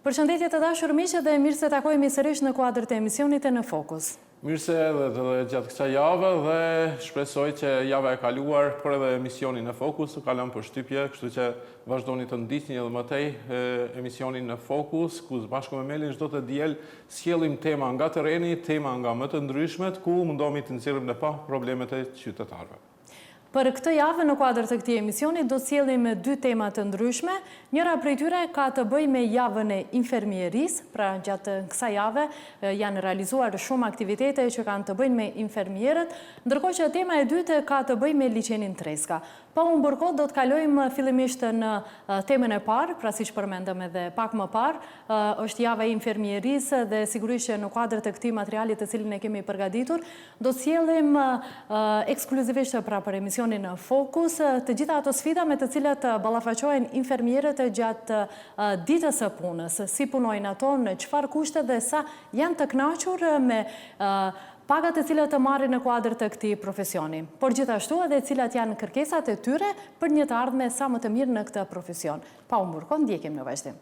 Përshëndetje të dashur miqë dhe mirë se takojmë sërish në kuadër të emisionit e Në Fokus. Mirë se edhe gjatë kësaj jave dhe shpresoj që java e kaluar për edhe emisionin Në Fokus të kalon për shtypje, kështu që vazhdoni të ndisni edhe më tej emisionin Në Fokus, ku bashkë me Melin çdo të diel sjellim tema nga terreni, tema nga më të ndryshmet, ku mundohemi të nxjerrim në pa problemet e qytetarëve. Për këtë javë në kuadër të këtij emisioni do sjellim dy tema të ndryshme. Njëra prej tyre ka të bëjë me javën e infermierisë, pra gjatë kësaj jave janë realizuar shumë aktivitete që kanë të bëjnë me infermierët, ndërkohë që tema e dytë ka të bëjë me liçenin Treska. Pa u mbërkohë do të kalojmë fillimisht në temën e parë, pra siç përmendëm edhe pak më parë, është java e infermierisë dhe sigurisht që në kuadër të këtij materiali të cilin e kemi përgatitur, do sjellim ekskluzivisht pra për emisionin Në Fokus të gjitha ato sfida me të cilat ballafaqohen infermierët gjatë ditës së punës, si punojnë ato, në çfarë kushte dhe sa janë të kënaqur me pagat e cilat të marrin në kuadër të këtij profesioni, por gjithashtu edhe cilat janë kërkesat e tyre për një të ardhme sa më të mirë në këtë profesion. Pa u mbërkohë, ndjekim në vazhdim.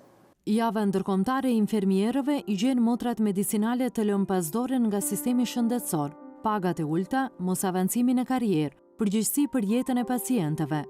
Java ndërkombëtare e infermierëve i gjen motrat medicinale të lënë pas dore nga sistemi shëndetësor, pagat e ulta, mos avancimin e karrierë, përgjegjësi për jetën e pacientëve,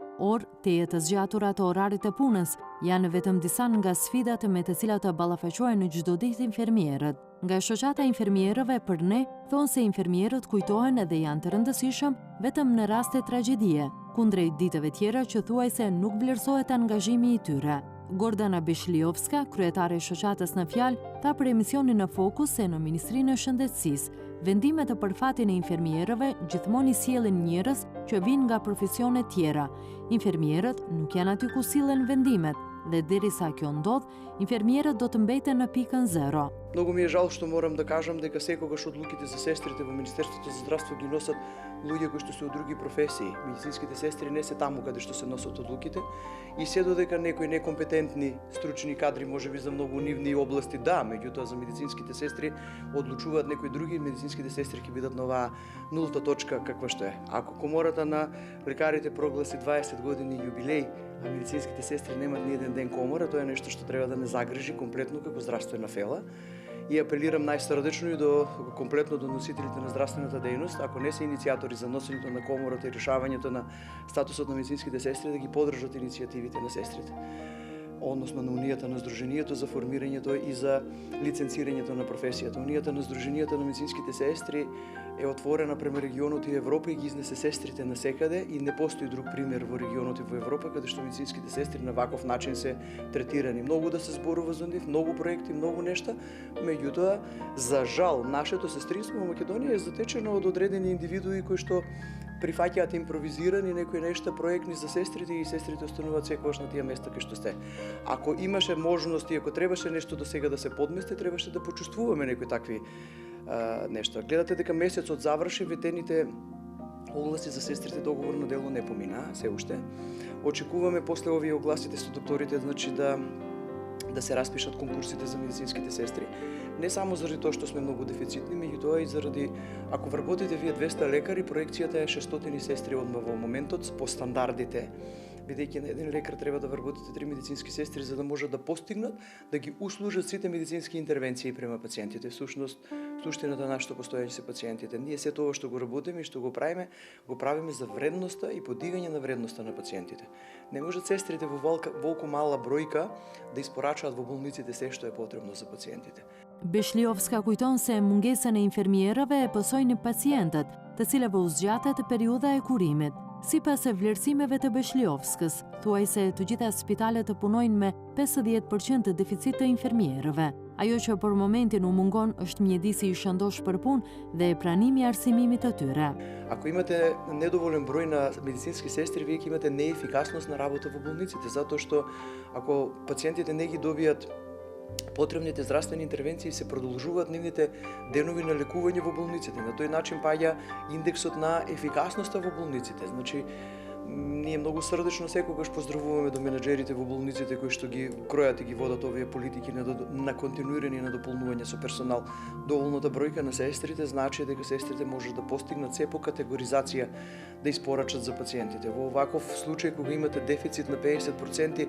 të jetës zgjatura të orarit të punës, janë vetëm disa nga sfidat me të cilat të ballafaqohen në çdo ditë infermierët. Nga shoqata e infermierëve për ne, thonë se infermierët kujtohen edhe janë të rëndësishëm vetëm në raste tragjedie, kundrejt ditëve tjera që thuajse nuk vlerësohet angazhimi i tyre. Gordana Beshliovska, kryetare e shoqatës Në Fjalë, tha për emisionin Në Fokus se në Ministrinë e Shëndetësisë, vendimet të përfatin e infermierëve gjithmonë i sjellin njerëz që vinë nga profesione tjera. Infermierët nuk janë aty ku sillen vendimet dhe derisa kjo ndodh, infermierët do të mbeten në pikën zero. Много ми е жал што морам да кажам дека секогаш одлуките за сестрите во Министерството за здравство ги носат луѓе кои што се од други професии. Медицинските сестри не се таму каде што се носат одлуките и се додека некои некомпетентни стручни кадри можеби за многу нивни области да, меѓутоа за медицинските сестри одлучуваат некои други, медицинските сестри ќе бидат на оваа нулта точка каква што е. Ако комората на лекарите прогласи 20 години јубилеј, а медицинските сестри немаат ни еден ден комора, тоа е нешто што треба да не загрижи комплетно како здравствена фела. И апелирам најсрдечно и комплетно до носителите на здравствената дејност, ако не се иницијатори за носењето на комората и решавањето на статусот на медицинските сестри, да ги поддржат иницијативите на сестрите, односно на Унијата на Сдруженијето за формирањето и за лиценцирањето на професијата. Унијата на Сдруженијето на медицинските сестри е отворена према регионот и Европа и ги изнесе сестрите насекаде и не постои друг пример во регионот и во Европа каде што медицинските сестри на ваков начин се третирани. Многу да се зборува за нив, многу проекти, многу нешта, меѓутоа за жал нашето сестринство во Македонија е затечено од одредени индивидуи кои што прифаќаат импровизирани некои нешта проектни за сестрите и сестрите остануваат секогаш на тие места кај што сте. Ако имаше можност и ако требаше нешто до сега да се подмести, требаше да почувствуваме некои такви нешта. Гледате дека месецот заврши, ветените огласи за сестрите договорно дело не помина, се уште. Очекуваме после овие огласите со докторите, значи да се распишат конкурсите за медицинските сестри. Не само заради тоа што сме многу дефицитни, меѓутоа и заради, ако вработите вие 200 лекари, проекцијата е 600 сестри одма во моментот по стандардите. Бидејќи на еден лекар треба да вработите 3 медицински сестри за да можат да постигнат да ги услужат сите медицински интервенции према пациентите. Всушност, суштината на нашето постоење се пациентите. Ние се тоа што го работиме и што го правиме за вредноста и подигање на вредноста на пациентите. Не можат сестрите во волку мала бројка да испорачаат во болниците се што е потребно за пациентите. Beshliovska kujton se mungesën e infermierëve e pësojnë pacientët, të cilëve u zgjatet periudha e kurimit. Sipas vlerësimeve të Beshliovskës, thuaj se të gjitha spitalet të punojnë me 50% të deficit të infermierëve. Ajo që për momentin u mungon është mjedisi i shëndosh për punë dhe pranimi i arsimimit të tyre. Ако имате недоволен број на медицински сестри, вие ќе имате неефикасност на работа во болниците, затоа што ако пациентите не ги добијат потребните здравствени интервенции се продолжуваат нивните денови на лекување во болниците. На тој начин паѓа индексот на ефикасноста во болниците. Значи, ние многу срдечно секогаш поздравуваме до менаџерите во болниците кои што ги кројат и ги водат овие политики на континуирани на дополнување со персонал. Доволната бројка на сестрите значи дека сестрите можат да постигнат се по категоризација да испорачат за пациентите. Во оваков случај кога имате дефицит на 50%,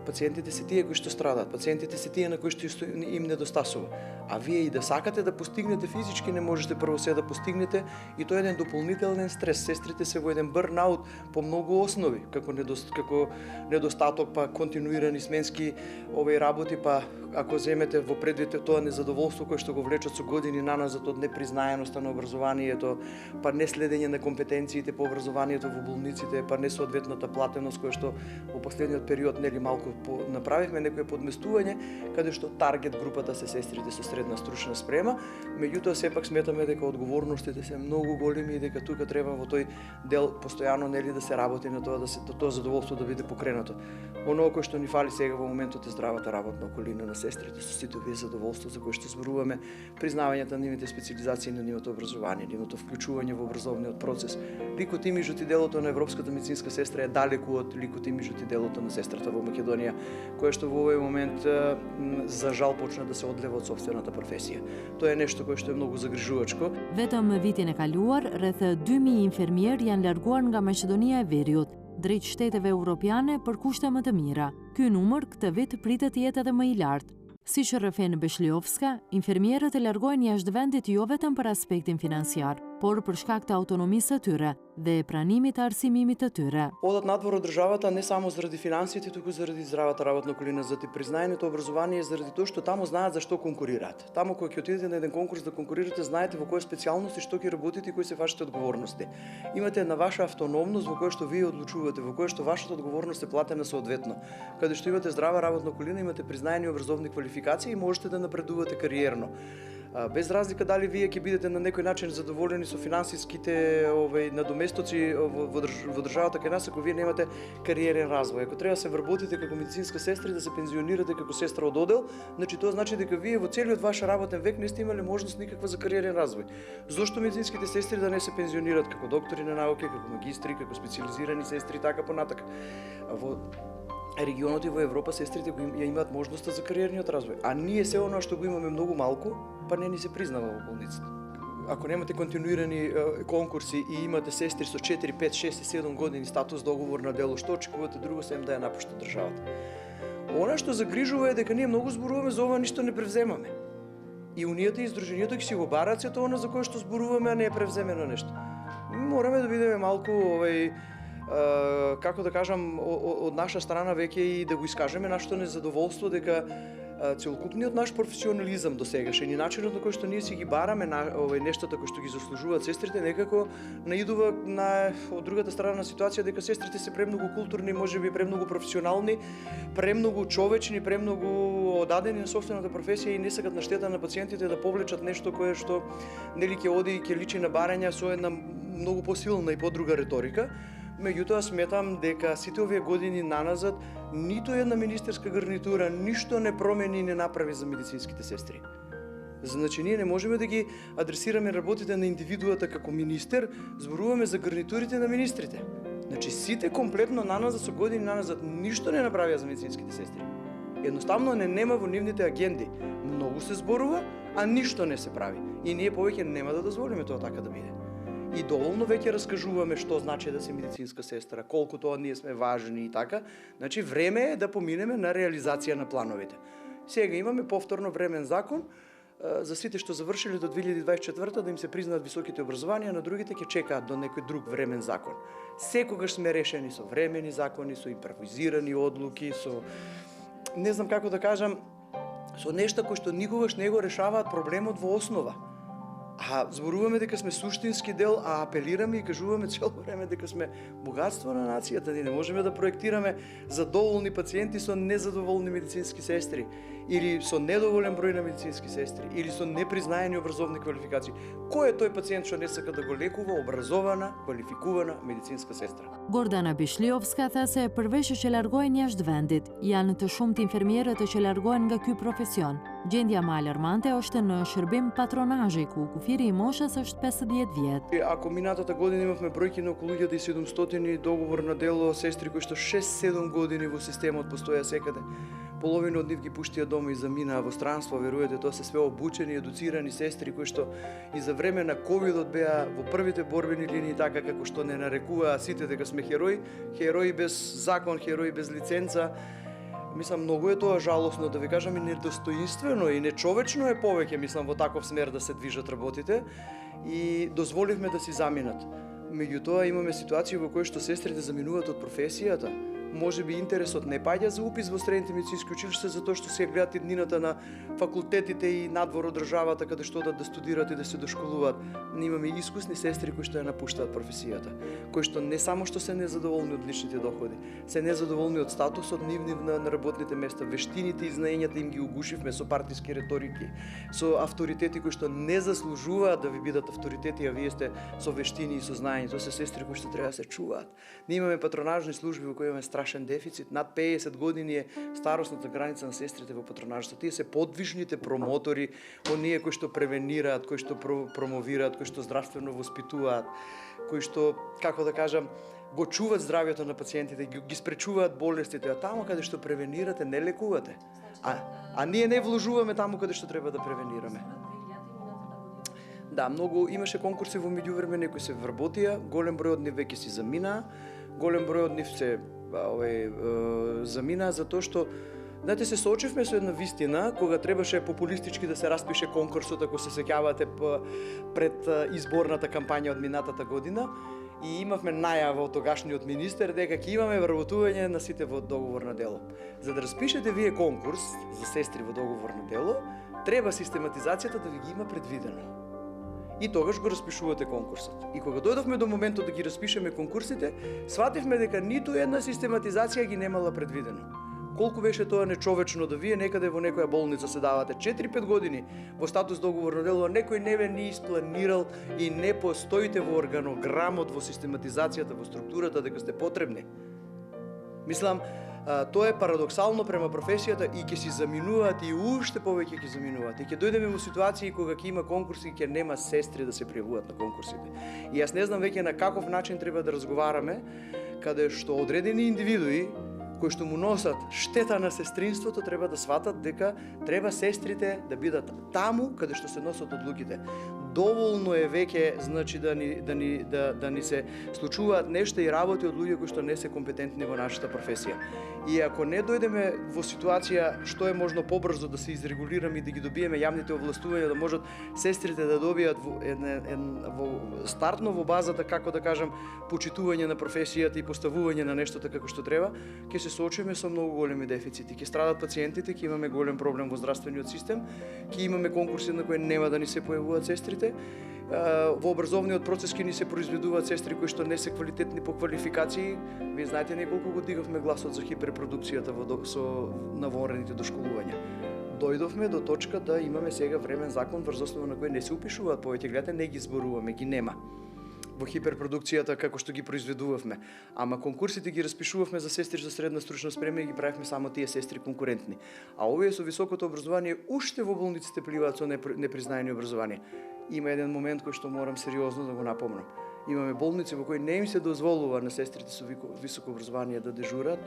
пациентите се тие кои што страдаат, пациентите се тие на кои што им недостасува. А вие и да сакате да постигнете физички, не можете прво се да постигнете и тоа е еден дополнителен стрес. Сестрите се во еден бърнаут по многу основи, како недостаток, па континуирани сменски работи, па ако земете во предвид тоа незадоволство кое што го влечат со години наназад од непризнаеноста на образованието, па неследење на компетенциите по образованието во болниците, па несоодветната платеност која што во последниот период нели малку направивме некое подместување, каде што таргет групата се сестрите со средна стручна спрема, меѓутоа сепак сметаме дека одговорностите се многу големи и дека тука треба во тој дел постојано нели да се работи на тоа тоа задоволство да биде покренато. Оно кој што ни фали сега во моментот е здравата работна околина на сестрите со сите овие задоволства за кои што зборуваме, признавањето на нивните специализации на нивното образование, нивното вклучување во образовниот процес. Ликот и меѓу делото на европската медицинска сестра е далеку од ликот и меѓу делото на сестрата во Македонија, која што во овој момент за жал почна да се одлева од сопствената професија. Тоа е нешто кое што е многу загрижувачко. Vetëm vitin e kaluar, rreth 2000 infermier janë larguar nga Maqedonia e Veriut drejt shteteve europiane për kushte më të mira. Ky numër këtë vit pritet të jetë edhe më i lartë. Siç rrëfen Beshliovska, infermierët e largojnë jashtë vendit jo vetëm për aspektin financiar, por për shkak të autonomisë së tyre dhe pranimit të arsimimit të tyre. Одат надвор од државата не само заради финансите, туку заради здравата работна околина, заради признаеното образование, заради тоа што таму знаат за што конкурираат. Таму кога ќе отидете на еден конкурс да конкурирате, знаете во која специјалност и што ќе работите и кои се вашите одговорности. Имате на ваша автономност во која што вие одлучувате, во која што вашата одговорност е платена соодветно. Каде што имате здрава работна околина, имате признаени образовни квалификации и можете да напредувате кариерно. Без разлика дали вие ќе бидете на некој начин задоволени со финансиските надоместоци во државата кај нас, ако вие немате кариерен развој. Ако треба да се вработите како медицинска сестра и да се пензионирате како сестра од одел, значи тоа значи дека вие во целиот ваш работен век не сте имале можност никаква за кариерен развој. Зошто медицинските сестри да не се пензионират како доктори на науки, како магистри, како специализирани сестри, така понатака? Во регионот и во Европа сестрите ја имаат можноста за кариерниот развој, а ние се оно што го имаме многу малку, па не ни се признава во болниците. Ако немате континуирани конкурси и имате сестри со 4, 5, 6 и 7 години статус договор на дело, што очекувате друго сем да ја напушта државата? Она што загрижува е дека ние многу зборуваме за ова, ништо не превземаме. И унијата и издруженијето ќе си го бараат сето она за кое што зборуваме, а не е превземено нешто. Мораме да бидеме малку како да кажам, од наша страна веќе и да го искажеме нашето незадоволство дека целокупниот наш професионализам до сегашен и начинот на кој што ние си ги бараме нештата кои што ги заслужуваат сестрите, некако наидува од другата страна на ситуација дека сестрите се премногу културни, можеби премногу професионални, премногу човечни, премногу одадени на собствената професија и не сакат на штета на пациентите да повлечат нешто кое што нели ќе оди и ќе личи на барања со една многу посилна и подруга реторика. Меѓутоа сметам дека сите овие години наназад ниту една министерска гарнитура ништо не промени и не направи за медицинските сестри. Значи ние не можеме да ги адресираме работите на индивидуата како министер, зборуваме за гарнитурите на министрите. Значи сите комплетно наназад со години наназад ништо не направија за медицинските сестри. Едноставно не нема во нивните агенди. Многу се зборува, а ништо не се прави. И ние повеќе нема да дозволиме тоа така да биде. И доволно веќе раскажуваме што значи да си медицинска сестра, колку тоа ние сме важни и така. Значи време е да поминеме на реализација на плановите. Сега имаме повторно времен закон за сите што завршиле до 2024 да им се признаат високите образованија, на другите ќе чекаат до некој друг времен закон. Секогаш сме решени со времени закони, со импровизирани одлуки, со не знам како да кажам, со нешта кои што никогаш не го решаваат проблемот во основа. А зборуваме дека сме суштински дел, а апелираме и кажуваме цело време дека сме богатство на нацијата. Ние не можеме да проектираме задоволни пациенти со незадоволни медицински сестри, или со недоволен број на медицински сестри, или со непризнаени образовни квалификации. Кој е тој пациент што не сака да го лекува образована, квалификувана медицинска сестра? Gordana Beshliovska tha se përveç që largohen jashtë vendit, janë të shumtë infermierët që largohen nga ky profesion. Gjendja më alarmante është në shërbim patronazhi, ku kufiri i moshës është 50 vjet. Ако минатата година имавме бројки на околу 1700 договор на дело сестри кои што 6-7 години во системот постоја секаде. Половина од нив ги пуштија дома и заминаа во странство, веруете, тоа се све обучени, едуцирани сестри кои што и за време на ковидот беа во првите борбени линии, така како што не нарекуваа сите дека сме херои без закон, херои без лиценца. Мислам, многу е тоа жалосно, да ви кажам, и недостоинствено и нечовечно е повеќе, мислам, во таков смер да се движат работите и дозволивме да си заминат. Меѓутоа имаме ситуации во кои што сестрите заминуваат од професијата. Може би интересот не паѓа за упис во средните медицински училишта затоа што се гледат иднината на факултетите и надвор од државата каде што да студираат и да се дошколуваат. Не имаме искусни сестри кои што ја напуштаат професијата, кои што не само што се незадоволни од личните доходи, се незадоволни од статусот нивни на работните места, вештините и знаењата им ги угушивме со партиски реторики, со авторитети кои што не заслужуваат да ви бидат авторитети, а вие сте со вештини и со знаење. Тоа се сестри кои што треба да се чуваат. Ние имаме патронажни служби во кои имаме страшен дефицит. Над 50 години е старосната граница на сестрите во патронажството. Тие се подвижните промотори, оние кои што превенираат, кои што промовираат, кои што здравствено воспитуваат, кои што, како да кажам, го чуваат здравјето на пациентите, ги спречуваат болестите, а таму каде што превенирате, не лекувате. А ние не вложуваме таму каде што треба да превенираме. Да, многу имаше конкурси во меѓувреме, некои се вработија, голем број од нив веќе си замина, голем број од нив се замина затоа што знаете, се соочивме со една вистина кога требаше популистички да се распише конкурсот, ако се сеќавате пред изборната кампања од минатата година, и имавме најава од тогашниот министер дека ќе имаме вработување на сите во договор на дело. За да распишете вие конкурс за сестри во договор на дело, треба систематизацијата да ви ги има предвидено. И тогаш го распишувате конкурсот. И кога дојдовме до моментот да ги распишеме конкурсите, свативме дека ниту една систематизација ги немала предвидено. Колку беше тоа нечовечно да вие некаде во некоја болница се давате 4-5 години во статус договорно дело, а некој не ве ни испланирал и не постоите во органограмот, во систематизацијата, во структурата дека сте потребни. Мислам, тоа е парадоксално према професијата и ќе си заминуваат и уште повеќе ќе заминуваат. И ќе дојдеме во ситуации кога ќе има конкурси и ќе нема сестри да се пријавуваат на конкурсите. И јас не знам веќе на каков начин треба да разговараме, каде што одредени индивидуи кои што му носат штета на сестринството треба да сватат дека треба сестрите да бидат таму каде што се носат одлуките. Доволно е веќе, значи, да ни се случуваат нешта и работи од луѓе кои што не се компетентни во нашата професија. И ако не дојдеме во ситуација што е можно побрзо да се изрегулираме и да ги добиеме јавните овластувања, да можат сестрите да добијат во стартно во базата, како да кажам, почитување на професијата и поставување на нештото како што треба, ќе се соочиме со многу големи дефицити. Ќе страдат пациентите, ќе имаме голем проблем во здравствениот систем, ќе имаме конкурси на кои нема да ни се појавуваат сестрите. Во образовниот процес ќе ни се произведуваат сестри кои што не се квалитетни по квалификации. Вие знаете, неколку го дигавме гласот за хиперпродукцијата со наворените дошколувања. Дојдовме до точка да имаме сега времен закон врз основа на кој не се упишуваат повеќе, гледате, не ги зборуваме, ги нема во хиперпродукцијата како што ги произведувавме. Ама конкурсите ги распишувавме за сестри за средна стручна спрема и ги правевме само тие сестри конкурентни. А овие со високото образование уште во болниците пливаат со непризнаени образование. Има еден момент кој што морам сериозно да го напомнам. Имаме болници во кои не им се дозволува на сестрите со високо образование да дежурат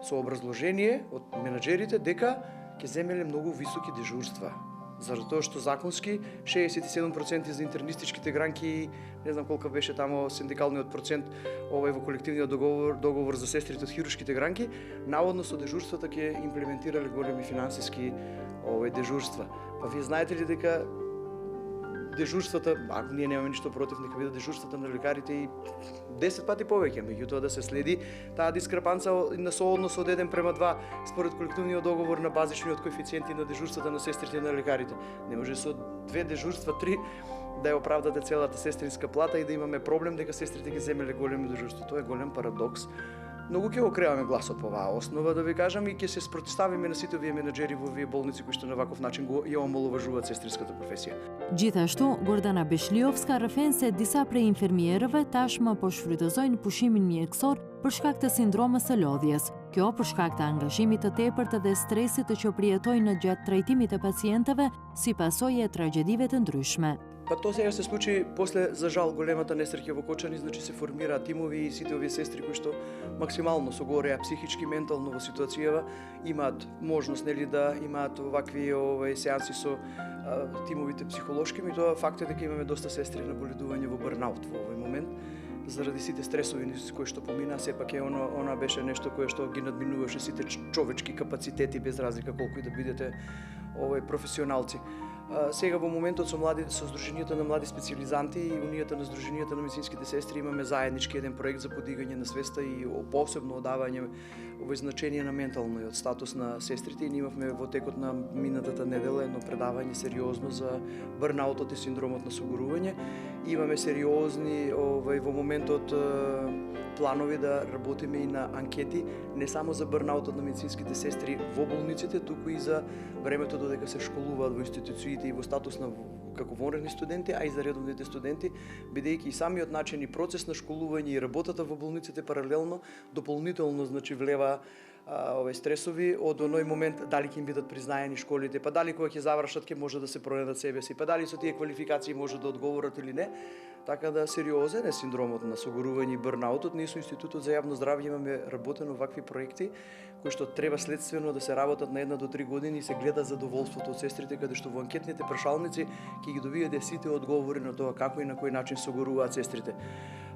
со образложение од менаџерите дека ќе земеле многу високи дежурства. Заради тоа што законски 67% за интернистичките гранки, не знам колку беше тамо синдикалниот процент во колективниот договор за сестрите од хируршките гранки, наводно со дежурствата ќе имплементирале големи финансиски дежурства. Па вие знаете ли дека дежурствата, ако ние немаме ништо против, нека бидат дежурствата на лекарите и 10 пати повеќе, меѓутоа да се следи таа дискрепанца на сооднос од 1:2 според колективниот договор на базичниот коефициенти на дежурствата на сестрите и на лекарите. Не може со 2 дежурства, 3 да ја оправдате целата сестринска плата и да имаме проблем дека сестрите ги земеле големи дежурства. Тоа е голем парадокс. Многу ќе го креаме гласот по оваа основа, да ви кажам, и ќе се спротиставиме на сите овие менаџери во овие болници кои што на ваков начин ја омаловажуваат сестринската професија. Gjithashtu, Gordana Beshliovska rrëfen se disa prej infermierëve tashmë po shfrytëzojnë pushimin mjekësor për shkak të sindromës së lodhjes. Kjo për shkak të angazhimit të tepërt dhe stresit që përjetojnë gjatë trajtimit të pacientëve si pasojë e tragjedive të ndryshme. Па тоа сега се случи после, за жал, големата несреќа во Кочани, значи се формираат тимови и сите овие сестри кои што максимално со гореа психички, ментално во ситуацијава имаат можност, нели, да имаат овакви сеанси со тимовите психолошки, и тоа факт е дека имаме доста сестри на боледување во бърнаут во овој момент. заради сите стресови низ кои што помина, сепак она беше нешто кое што ги надминуваше сите човечки капацитети без разлика колку и да бидете професионалци. Сега во моментот со Сдруженијата на млади специјализанти и Унијата на Сдруженијата на медицинските сестри имаме заеднички еден проект за подигање на свеста и посебно одавање значење на менталниот статус на сестрите. И ние имавме во текот на минатата недела едно предавање сериозно за бърнаутот и синдромот на согорување. Имаме сериозни во моментот планови да работиме и на анкети не само за бърнаутот на медицинските сестри во болниците, туку и за времето додека се школуваат во институциите и во статус на како вонредни студенти, а и за редовните студенти, бидејќи и самиот начин и процес на школување и работата во болниците паралелно дополнително влева стресови од оној момент дали ќе им бидат признаени школите, па дали кога ќе завршат ќе може да се пронајдат себе си, па дали со тие квалификации може да одговорат или не. Така да сериозен е синдромот на согорување и бърнаутот. Ние со Институтот за јавно здравје имаме работено вакви проекти кои што треба следствено да се работат на 1 до 3 години и се гледа задоволството од сестрите, каде што во анкетните прашалници ќе ги добиете сите одговори на тоа како и на кој начин согоруваат сестрите.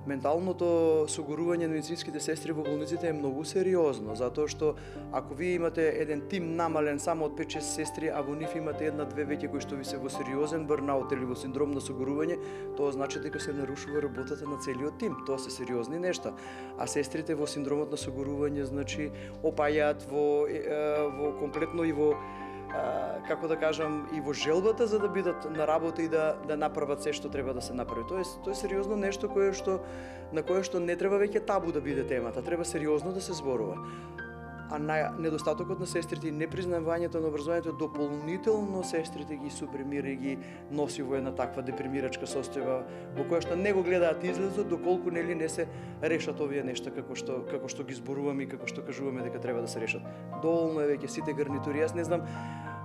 Менталното согорување на медицинските сестри во болниците е многу сериозно, затоа што ако вие имате еден тим намален само од 5-6 сестри, а во нив имате 1-2 веќе кои што ви се во сериозен бърнаут или во синдром на согорување, тоа значи дека се нарушува работата на целиот тим. Тоа се сериозни нешта. А сестрите во синдромот на согорување опајаат во комплетно и во како да кажам, и во желбата за да бидат на работа и да направат се што треба да се направи. Тоа е сериозно нешто на кое што не треба веќе табу да биде темата, треба сериозно да се зборува. А недостатокот на сестрите и непризнавањето на образованието дополнително сестрите ги супремира и ги носи во една таква депримирачка состојба во која што не го гледаат излезот доколку не се решат овие нешта како што ги зборуваме и како што кажуваме дека треба да се решат. Доволно е веќе сите гарнитури. Јас не знам,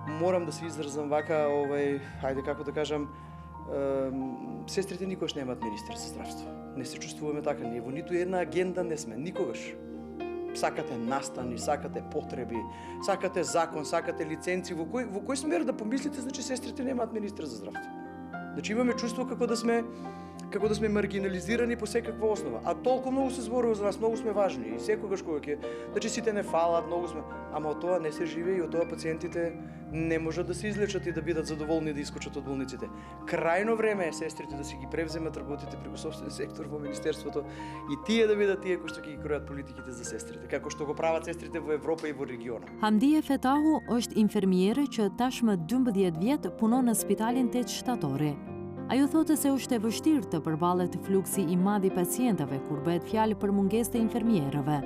морам да се изразам вака, ајде како да кажам, сестрите никогаш немаат министер за здравство. Не се чувствуваме така, ние во ниту една агенда не сме, никогаш. Сакате настани, сакате потреби, сакате закон, сакате лиценци, во кој смер да помислите, значи сестрите немаат министер за здравство. Значи имаме чувство како да сме маргинализирани по секаква основа, а толку многу се зборува за нас, многу сме важни и секогаш кога значи сите не фалат, многу сме, ама од тоа не се живее и од тоа пациентите не можат да се излечат и да бидат задоволни да искочат од болниците. Крајно време е сестрите да си ги превземат работите преку собствен сектор во министерството и тие да бидат тие кои што ќе ги кројат политиките за сестрите, како што го прават сестрите во Европа и во региона. Hamdia Fetahu është infermiere që tashmë 12 vjet punon në Spitalin 8 Shtatori. Ajo thotë se është e vështirë të përballet fluksi i madh i pacientëve kur bëhet fjalë për mungesë të infermierëve.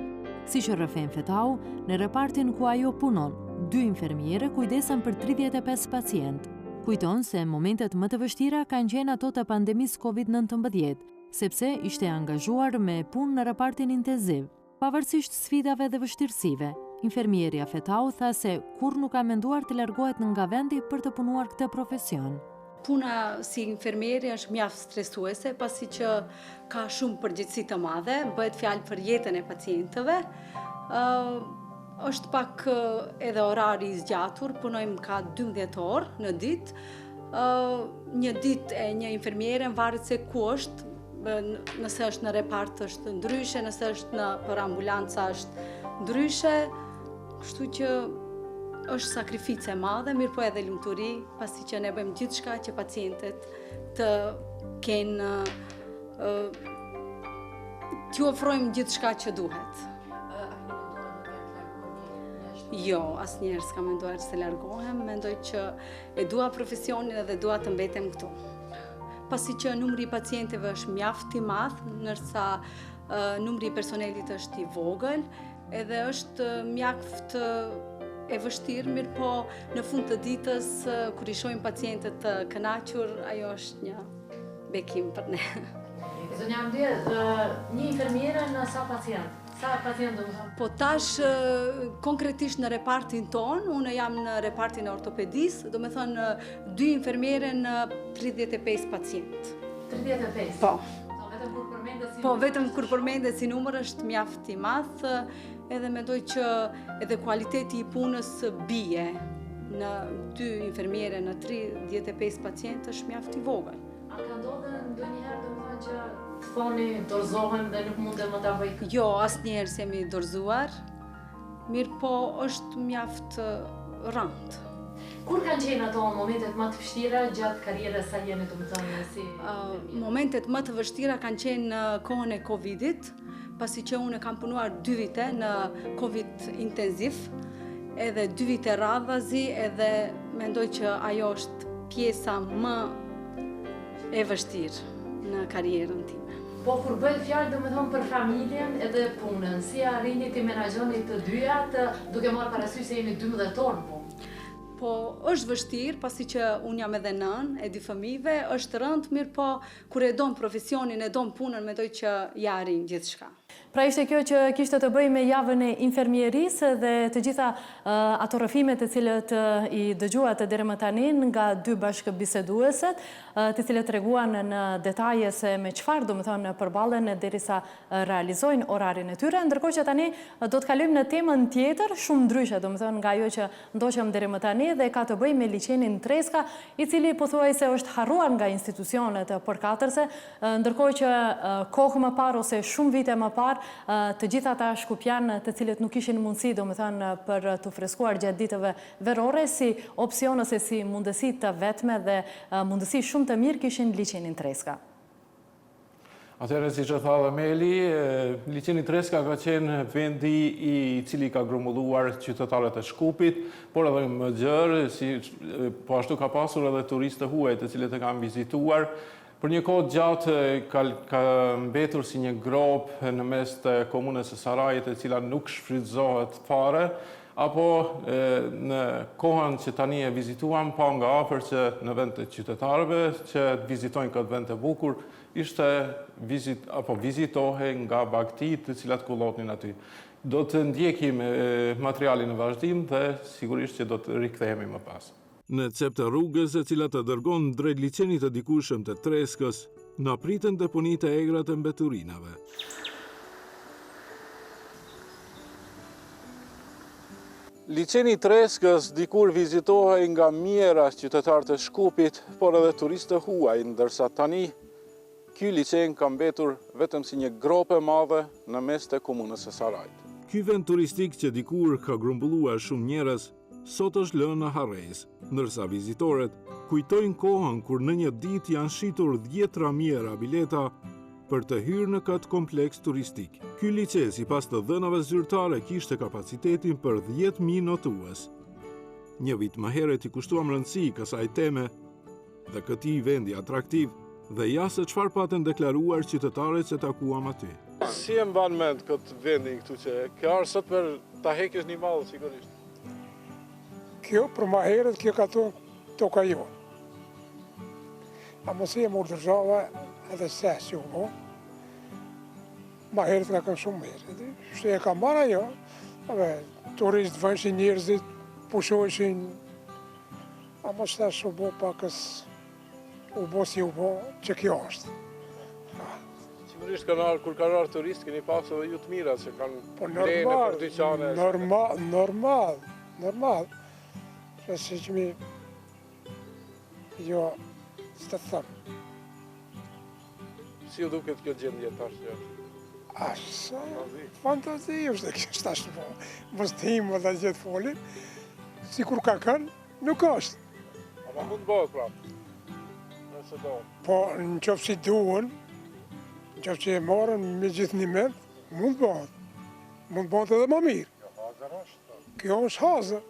Siç rrëfen Fetahu, në repartin ku ajo punon, 2 infermiere kujdesen për 35 pacient. Kujton se momentet më të vështira kanë qenë ato të pandemisë COVID-19, sepse ishte angazhuar me punë në repartin intenziv, pavarësisht sfidave dhe vështirësive. Infermieria Fetahu tha se kur nuk ka menduar të largohet nga vendi për të punuar këtë profesion. Puna si infermieri është mjaft stresuese, pasi që ka shumë përgjegjësi të madhe, bëhet fjalë për jetën e pacientëve. Është pak edhe orari i zgjatur, punojmë ka 12 orë në ditë. Një ditë e një infermiere varet se ku është, nëse është në repart është ndryshe, nëse është për ambulanca është ndryshe, kështu që është sakrificë e madhe, mirë po edhe lumturi, pasi që ne bëjmë gjithçka që pacientët të kenë, t'ju ofrojmë gjithçka që duhet. Jo, asnjëherë s'kam menduar se largohem, mendoj që e dua profesionin dhe dua të mbetem këtu. Pasi që numri i pacientëve është mjaft i madh, ndërsa numri i personelit është i vogël, edhe është mjaft e vështirë, mirë po në fund të ditës, kur i shohim pacientët të kënaqur, ajo është një bekim për ne. Zonja Hamdia, një infermiere në sa pacient? Sa pacient do të thonë? Po tash, konkretisht në repartin ton, unë jam në repartin e ortopedisë, do me thonë 2 infermiere në 35 pacient. 35? Po. Vetëm kur përmendet si Po, vetëm kur përmendet si numër është mjaft i madh, edhe mendoj që edhe kualiteti i punës bie në 2 infermiere në 35 pacient është mjaft i vogël. A ka ndodhur ndonjëherë domethënë që Të thoni, dorëzohem dhe nuk mundem më ta bëj? Jo, asnjëherë s'jemi dorëzuar, mirë po është mjaft rëndë. Kur kanë qenë ato momentet më të vështira gjatë karrierës sa jeni domethënë si Momentet më të vështira kanë qenë në kohën e Covidit, pasi që unë kam punuar 2 vite në Covid intenziv, edhe 2 vite radhazi, edhe mendoj që ajo është pjesa më e vështirë në karrierën time. Po kur bëhet fjalë domethënë për familjen edhe punën, si arrini të menaxhoni të dyjat duke marrë parasysh se jeni 12 orë në punë? Po është vështirë, pasi që unë jam edhe nën e 2 fëmijëve, është rëndë, mirë po kur e don profesionin, e don punën, mendoj që ja arrin gjithçka. Pra ishte kjo që kishte të bëjë me javën e infermierisë dhe të gjitha ato rrëfimet të cilët i dëgjuat deri më tani nga 2 bashkëbisedueset, të cilët treguan në detaje se me çfarë domethënë përballen derisa realizojnë orarin e tyre, ndërkohë që tani do të kalojmë në temën tjetër, shumë ndryshe domethënë nga ajo që ndoqëm deri më tani dhe ka të bëjë me liçenin Treska, i cili pothuajse është harruar nga institucionet përkatërse, ndërkohë që kohë më parë ose shumë vite më parë të gjitha ata shkupjan të cilët nuk ishin mundësi domethënë për të freskuar gjatë ditëve verore si opsion ose si mundësi të vetme dhe mundësi shumë të mirë kishin liçenin Treska. Atëherë, si që tha dhe Meli, liçeni Treska ka qenë vendi i cili ka grumbulluar qytetarët e Shkupit, por edhe më gjerë, po ashtu ka pasur edhe turistë huaj të cilët e kanë vizituar. Për një kohë gjatë ka mbetur si një grop në mes të komunës së Sarajit, e cila nuk shfrytëzohet fare, apo në kohën që tani e vizituam, pa nga afër që në vend të qytetarëve që vizitojnë këtë vend të bukur, ishte vizitohe nga bagtit të cilat kullotnin aty. Do të ndjekim materialin në vazhdim dhe sigurisht që do të rikthehemi më pas. Në cep të rrugës e cila të dërgon drejt liçenit të dikushëm të Treskës, na pritën deponit e egra të mbeturinave. Liçeni Treskës dikur vizitohej nga mijëra qytetarë të Shkupit, por edhe turistë huaj, ndërsa tani ky liçen ka mbetur vetëm si një grop e madhe në mes të komunës së Sarajit. Ky vend turistik që dikur ka grumbulluar shumë njerëz, sot është lënë në harrez, ndërsa vizitorët kujtojnë kohën kur në një ditë janë shitur 10 mijëra bileta për të hyrë në këtë kompleks turistik. Ky lice, sipas të dhënave zyrtare, kishte kapacitetin për 10.000 notues. Një vit më herët i kushtuam rëndësi kësaj teme dhe këtij vendi atraktiv, dhe ja se çfarë patën deklaruar qytetarët që takuam aty. Si e mban mend këtë vendin këtu që ka ardhur sot për ta heqësh një mall sigurisht? Kjo për ma herët, kjo ka toka jo. A mos e më urdhërova edhe se si u bo. Ma herët ka kanë shumë mirë. Shte e ka marrë ajo, turistë vënshin njerëzit, pushojshin, a mos tash u bo pakës, u bo si u bo, që kjo është. Sigurisht kur ka ardhur turistë, keni pasur edhe ju të mira që kanë blenë për dyqane. Normal. Se që mi, jo, së të thëmë. Si u duket kjo gjendje tash? Asa, fantazi është kjo është tash po. Mos timë dhe gjithë foli, si kur ka kënë, nuk është. Ama mund bëhet prapë, nëse do. Po, në qofë si duhen, në qofë që e marën me gjithë një mend, mund bëhet. Mund bëhet edhe më mirë. Kjo hazër është. Kjo është hazër.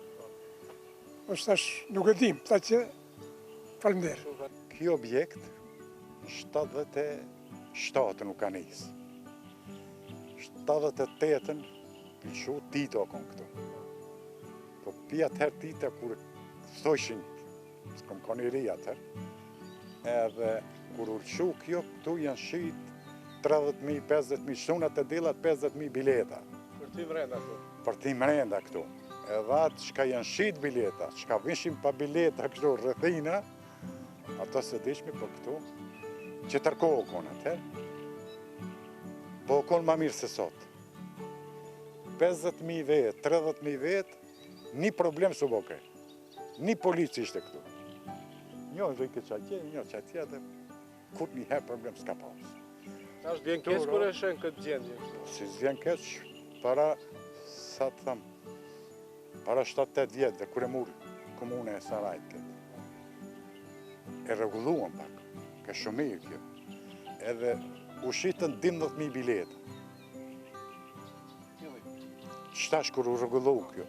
është tash nuk e dim, ta që falemnderoj. Ky objekt 77 nuk ka nisë. 78-ën pëlqeu Tito kon këtu. Po pia atëherë Tito kur thoshin, s'kam kanë i ri atëherë, edhe kur urqu kjo këtu janë shit 30.000, 50.000, shtunat e dillat 50.000 bileta. Për ti mrenda këtu? Për ti mrenda këtu. Edhe atë që ka janë shit bileta, që ka vishin pa bileta kështu rrethina, ato se dishmi për këtu, që tërkohë konë atëherë, po konë ma mirë se sot. 50.000 vetë, 30.000 vetë, një problem së boke. Një polici ishte këtu. Një rrike që atje, një që atje, dhe kur një herë problem s'ka pasë. Tash vjen keq kur e shen këtë gjendje. Si s'vjen keq, para, sa të thëmë, para 7-8 vjetëve, kur e murë komune e Sarajt këtë. E rregulluan pak, ka shumë mirë kjo. Edhe u shitën 12.000 bileta. Qtash kur u rregullu kjo.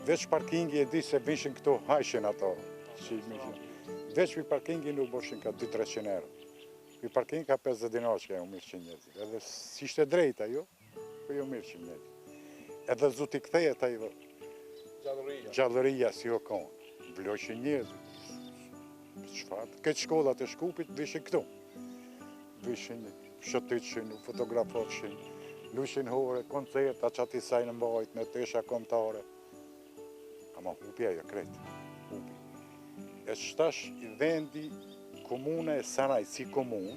Veç parkingi e di se vishin këto hajshin ato. Veç për parkingi nuk boshin ka 200-300 euro. Për parking ka 50 dinar që ka jo mirë që njëzit. Edhe si ishte drejta jo, për jo mirë që njëzit. Edhe zuti kthejet a i gjallëria si o konë. Vloshin njëzit. Këtë shkollat e Shkupit vishin këtu. Vishin shëtyqin, fotografoshin, lushin hore, koncerta që ati sajnë mbajt me tesha komtare. Ama hupja jo kretë, hupi. E shtash i vendi komune e Saraj si komunë,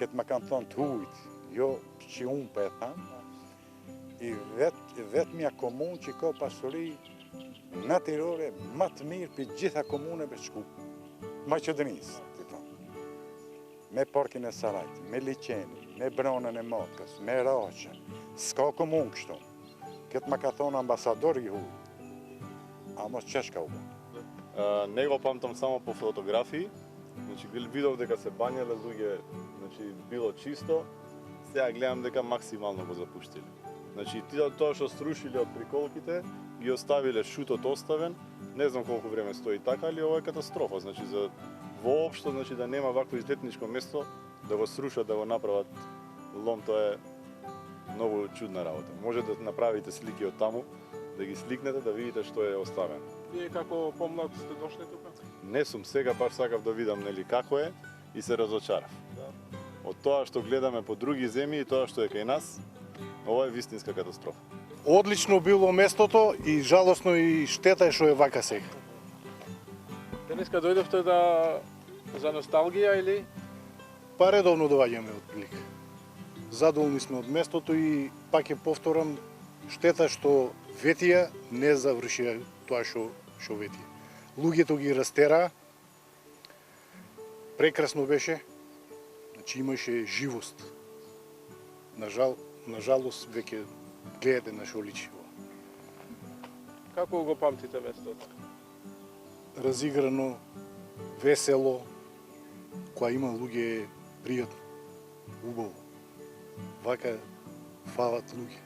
këtë më kanë thonë të hujt, jo që unë për e thamë, i vetëmja komunë që ka pasuri natyrore më të mirë për gjitha komuneve Shkupit. Maqedonisë, të thonë. Me parkin e Sarajt, me liqeni, me bronën e Motkës, me Raqen. S'ka komunë kështu. Këtë më ka thonë ambasador i hujt. A mos qesh ka u bë? Него памтам само по фотографии. Значи видов дека се бањале луѓе, значи било чисто. Сега гледам дека максимално го запуштиле. Значи тоа што срушиле од приколките, ги оставиле шутот оставен. Не знам колку време стои така, али ова е катастрофа. Значи за воопшто, значи да нема вакво излетничко место да го срушат, да го направат лом, тоа е многу чудна работа. Може да направите слики од таму, да ги сликнете, да видите што е оставено. Вие како помлад сте дошли тука? Не сум, сега баш сакав да видам нели како е и се разочарав. Од тоа што гледаме по други земји и тоа што е кај нас, ова е вистинска катастрофа. Одлично било местото и жалосно и штета е што е вака сега. Денеска дојдовте за носталгија или? Па редовно доаѓаме од прилика. Задоволни сме од местото и пак ќе повторам, штета што ветија не завршија тоа што ветија. Луѓето ги растера, прекрасно беше, значи имаше живост. Нажалост веќе гледате на што личи. Како го памтите местото? Разиграно, весело, која има луѓе пријатно, убаво. Вака фалат луѓе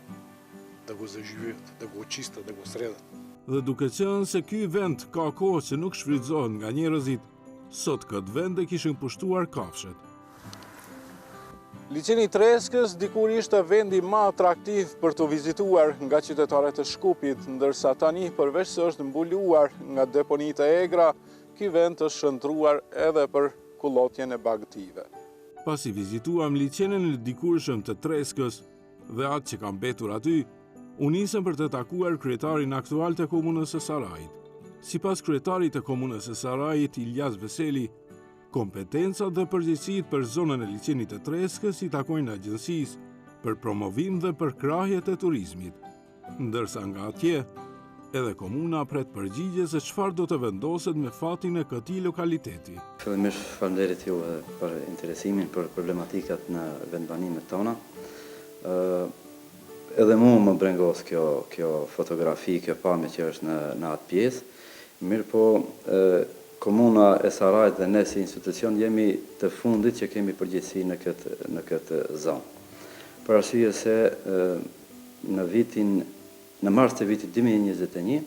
да го заживеат, да го очистат, да го средат. Dhe duke qenë se ky vend ka kohë që nuk shfrytëzohet nga njerëzit, sot këtë vend e kishin pushtuar kafshet. Liçeni i Treskës dikur ishte vendi më atraktiv për të vizituar nga qytetarët e Shkupit, ndërsa tani përveç se është mbuluar nga deponitë e egra, ky vend është shëndruar edhe për kullotjen e bagëtive. Pasi vizituam liçenin e dikurshëm të Treskës dhe atë që ka mbetur aty, u nisëm për të takuar kryetarin aktual të komunës së Sarajit. Sipas kryetarit të komunës së Sarajit, Ilyas Veseli, kompetencat dhe përgjegjësitë për zonën e liçenit të Treskës i takojnë agjencisë për promovim dhe për krahjet e turizmit, ndërsa nga atje edhe komuna pret përgjigje se çfarë do të vendoset me fatin e këtij lokaliteti. Fillimisht falenderit ju për interesimin për problematikat në vendbanimet tona. Edhe mu më brengos kjo fotografi, kjo pamje që është në atë pjesë. Mirë po, komuna e Sarajt dhe ne si institucion jemi të fundit që kemi përgjegjësi në këtë zonë. Për arsye se në mars të vitit 2021,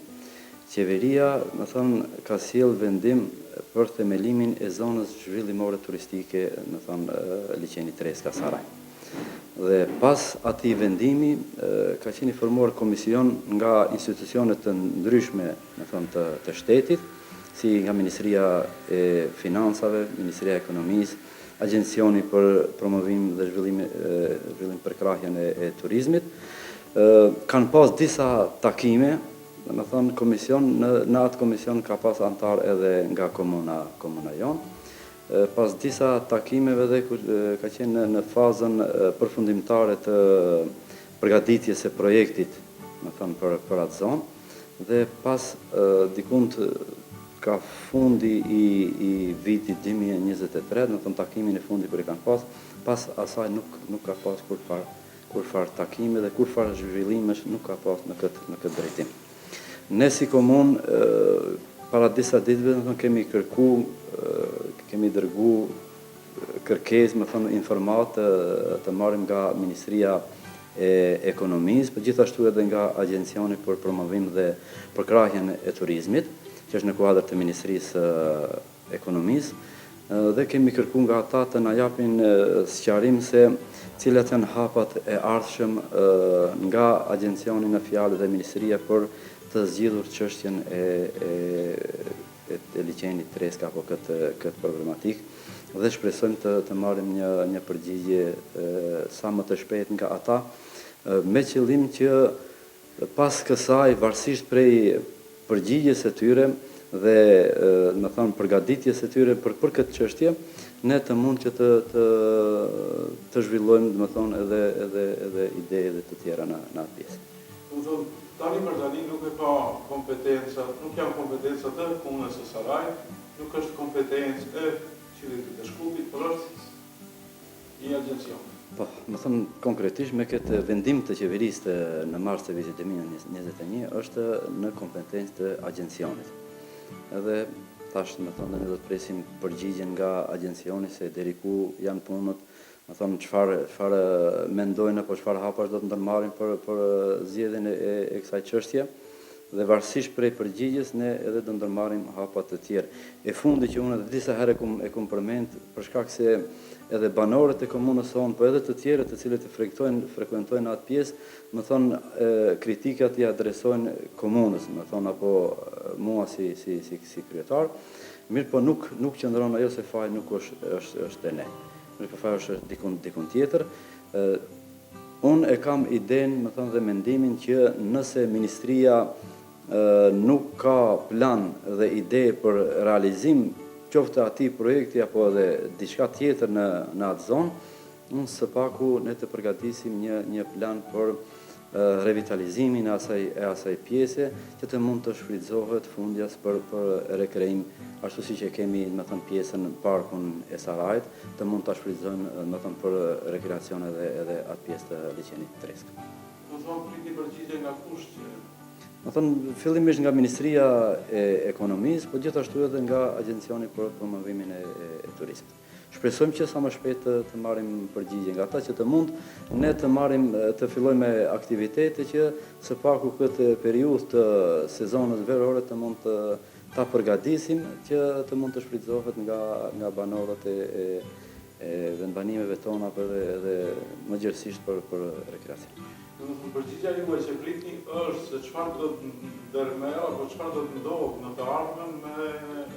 qeveria, më thonë, ka sjell vendim për themelimin e zonës zhvillimore turistike, më thonë, liçeni Treska Saraj. Dhe pas atij vendimi ka qenë formuar komision nga institucionet të ndryshme, më thonë, të shtetit, si nga Ministria e Financave, Ministria e Ekonomisë, Agjencioni për Promovim dhe Zhvillim për Krahjen e Turizmit. Kanë pas disa takime, më thonë, komision, në atë komision ka pas antar edhe nga komuna jonë. Pas disa takimeve dhe ka qenë në fazën përfundimtare të përgatitjes së projektit, më thënë, për atë zonë, dhe pas dikund ka fundi i vitit 2023, në të takimin e fundi për e kanë pas asaj nuk ka pas kur farë takime dhe kur farë zhvillimesh nuk ka pas në këtë drejtim. Ne si komun, para disa ditëve, kemi dërgu kërkesë, informatë të marrim nga Ministria e Ekonomisë, për gjithashtu edhe nga Agencioni për Promovim dhe Përkrahjen e Turizmit, që është në kuadër të Ministrisë Ekonomisë, dhe kemi kërku nga ata të na japin sqarim se cilat janë hapat e ardhshëm nga Agencioni në fjalë dhe Ministria për të zgjidhur çështjen e liçenit Treska apo këtë problematik dhe shpresojmë të marrim një përgjigje sa më të shpejt nga ata me qëllim që pas kësaj varësisht prej përgjigjes së tyre dhe më thonë përgatitjes së tyre për këtë çështje ne të mund që të zhvillojmë më thonë edhe ide dhe të tjera në atë pjesë. Tani për tani nuk e ka kompetenca, nuk janë kompetenca të Komunës së Sarajit, nuk është kompetencë e Qytetit të Shkupit, por është i Agencionit. Po, më thënë konkretisht me këtë vendim të qeverisë në mars të vitit 2021 është në kompetencë të Agencionit. Edhe tash më thonë ne do të presim përgjigjen nga Agencioni se deri ku janë punët, më thonë çfarë mendojnë apo çfarë hapash do të ndërmarrin për zgjedhjen e kësaj çështje dhe varësisht prej përgjigjes ne edhe do ndërmarrim hapa të tjerë. E fundi që unë edhe disa herë e kum përmend për shkak se edhe banorët e komunës sonë, po edhe të tjerët të cilët frekuentojnë atë pjesë, më thonë kritikat i adresojnë komunës, më thonë apo mua si kryetar, mirë po nuk qëndron ajo se faji nuk është e ne. Mirë po faji është dikun tjetër. Unë e kam idenë, më thonë dhe mendimin që nëse Ministria nuk ka plan dhe ide për realizim qoftë ati projekti apo edhe diçka tjetër në atë zonë, unë së paku ne të përgatisim një plan për revitalizimin e asaj pjese që të mund të shfrytëzohet fundjas për rekreim, ashtu si që kemi më thënë pjesën parkun e Sarajit, të mund të shfrytëzojnë më thënë për rekreacion edhe atë pjesë të liçenit Treska. Do thonë priti përgjigje nga kush që më thonë, fillimisht nga Ministria e Ekonomisë, po gjithashtu edhe nga Agencioni për Promovimin e Turizmit. Shpresojmë që sa më shpejt të marrim përgjigje nga ata që të mund ne të fillojmë me aktivitete që së paku këtë periudhë të sezonit veror të mund ta përgatisim që të mund të shfrytëzohet nga banorët e vendbanimeve tona edhe më gjithësisht për rekreacion. Përgjigja juaj që pritni është se çfarë do të ndërmerr apo çfarë do të ndodhë në të ardhmen me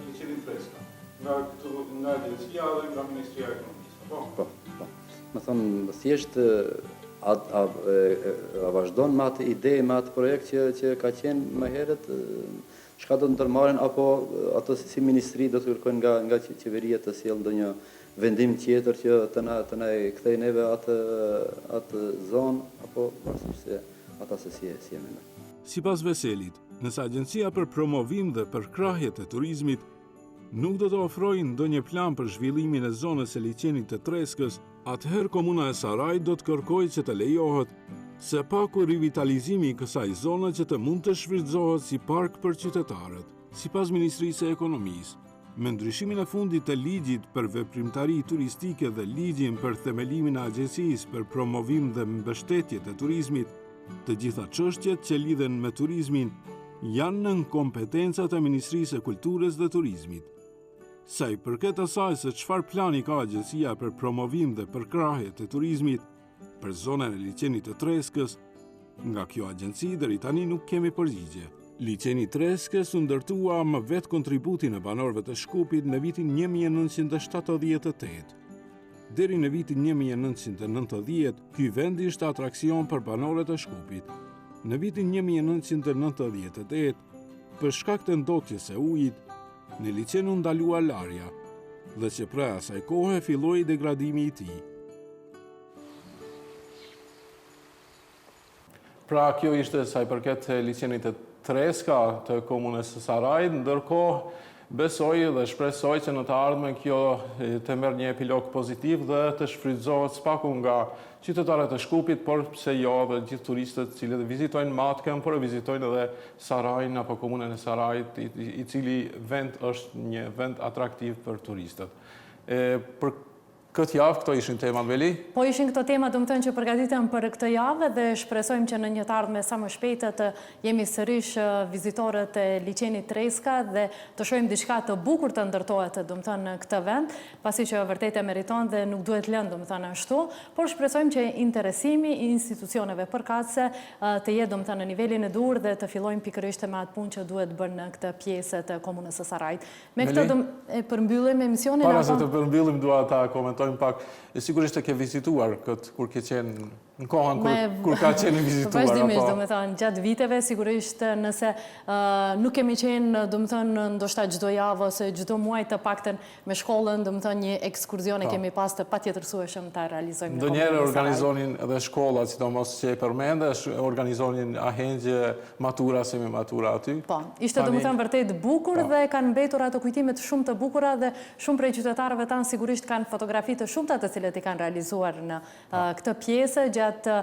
liçenin Treska, nga Agencia dhe nga Ministria e Ekonomisë. Po. Më thonë, thjesht a vazhdon me atë ide, me atë projekt që ka qenë më herët, çka do të ndërmarrin apo ato si ministri do të kërkojnë nga qeveria të sjellë ndonjë vendim tjetër që të na kthej neve atë zonë apo varësisht se ata se si e mendojnë. Sipas Veselit, nëse Agencia për Promovim dhe Përkrahjet e Turizmit nuk do të ofrojë ndonjë plan për zhvillimin e zonës së liçenit të Treskës, atëherë Komuna e Sarajit do të kërkojë që të lejohet së paku rivitalizimi i kësaj zone që të mund të shfrytëzohet si park për qytetarët. Sipas Ministrisë së Ekonomisë, me ndryshimin e fundit të ligjit për veprimtari turistike dhe ligjin për themelimin e Agjencisë për Promovim dhe Mbështetje të Turizmit, të gjitha çështjet që lidhen me turizmin janë nën kompetencat e Ministrisë së Kulturës dhe Turizmit. Sa i përket asaj se çfarë plani ka Agjencia për Promovim dhe Përkrahje të Turizmit për zonën e liçenit të Treskës, nga kjo agjenci deri tani nuk kemi përgjigje. Liçeni Treskës u ndërtua me vetë kontributin e banorëve të Shkupit në vitin 1978. Deri në vitin 1990, ky vend ishte atraksion për banorët e Shkupit. Në vitin 1998, për shkak të ndotjes së ujit, në liçen u ndalua larja dhe që pra asaj kohe filloi degradimi i tij. Pra kjo ishte sa i përket liçenit të Treska të Komunës së Sarajit, ndërkohë Besoj dhe shpresoj që në të ardhmen kjo të merr një epilog pozitiv dhe të shfrytëzohet spaku nga qytetarët e Shkupit, por pse jo dhe gjithë turistët cilët vizitojnë Matkën, por e vizitojnë edhe Sarajin apo komunën e Sarajit, i cili vend është një vend atraktiv për turistët. Për këtë javë, këto ishin temat, Beli? Po ishin këto temat, që përgatitëm për këtë javë dhe shpresojmë që në një të ardhme sa më shpejtë të jemi sërish vizitorët e liçenit Treska dhe të shohim diçka të bukur të ndërtohet, në këtë vend, pasi që vërtet e meriton dhe nuk duhet lënë, ashtu, por shpresojmë që interesimi i institucioneve përkatëse të jetë, në nivelin e dur dhe të fillojmë pikërisht me atë punë që duhet bërë në këtë pjesë të komunës së Sarajit. Me këtë përmbyllim emisionin. Para se të përmbyllim, dua ta komentojmë pak, sigurisht e ke vizituar këtë kur ke qenë në kohën kur ka qenë vizituar. Vazhdimisht, gjatë viteve, sigurisht nëse nuk kemi qenë, ndoshta çdo javë ose çdo muaj të paktën me shkollën, një ekskurzion e kemi pas të patjetërsueshëm ta realizojmë. Ndonjëherë organizonin edhe shkollat, sidomos që e përmende, organizonin ahengje matura, semi-matura aty. Po, ishte vërtet bukur dhe kanë mbetur ato kujtimet shumë të bukura dhe shumë prej qytetarëve tanë sigurisht kanë fotografi të shumta të cilët i kanë realizuar në këtë pjesë gjatë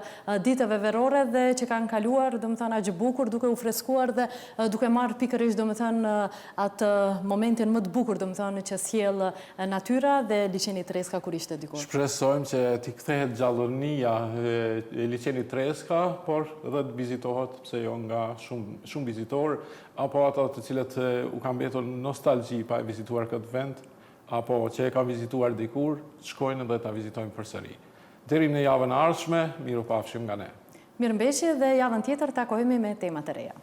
ditëve verore dhe që kanë kaluar, aq bukur, duke u freskuar dhe duke marrë pikërisht, atë momentin më të bukur, që sjell natyra dhe liçeni Treska kur ishte dikur. Shpresojmë që t'i kthehet gjallënia e liçenit Treska, por edhe të vizitohet, pse jo, nga shumë vizitorë, apo ata të cilët u kanë mbetur nostalgji pa e vizituar këtë vend, apo që e ka vizituar dikur, shkojnë dhe ta vizitojnë përsëri. Deri në javën e ardhshme, mirupafshim nga ne. Mirëmbëjtje dhe javën tjetër takohemi me tema të reja.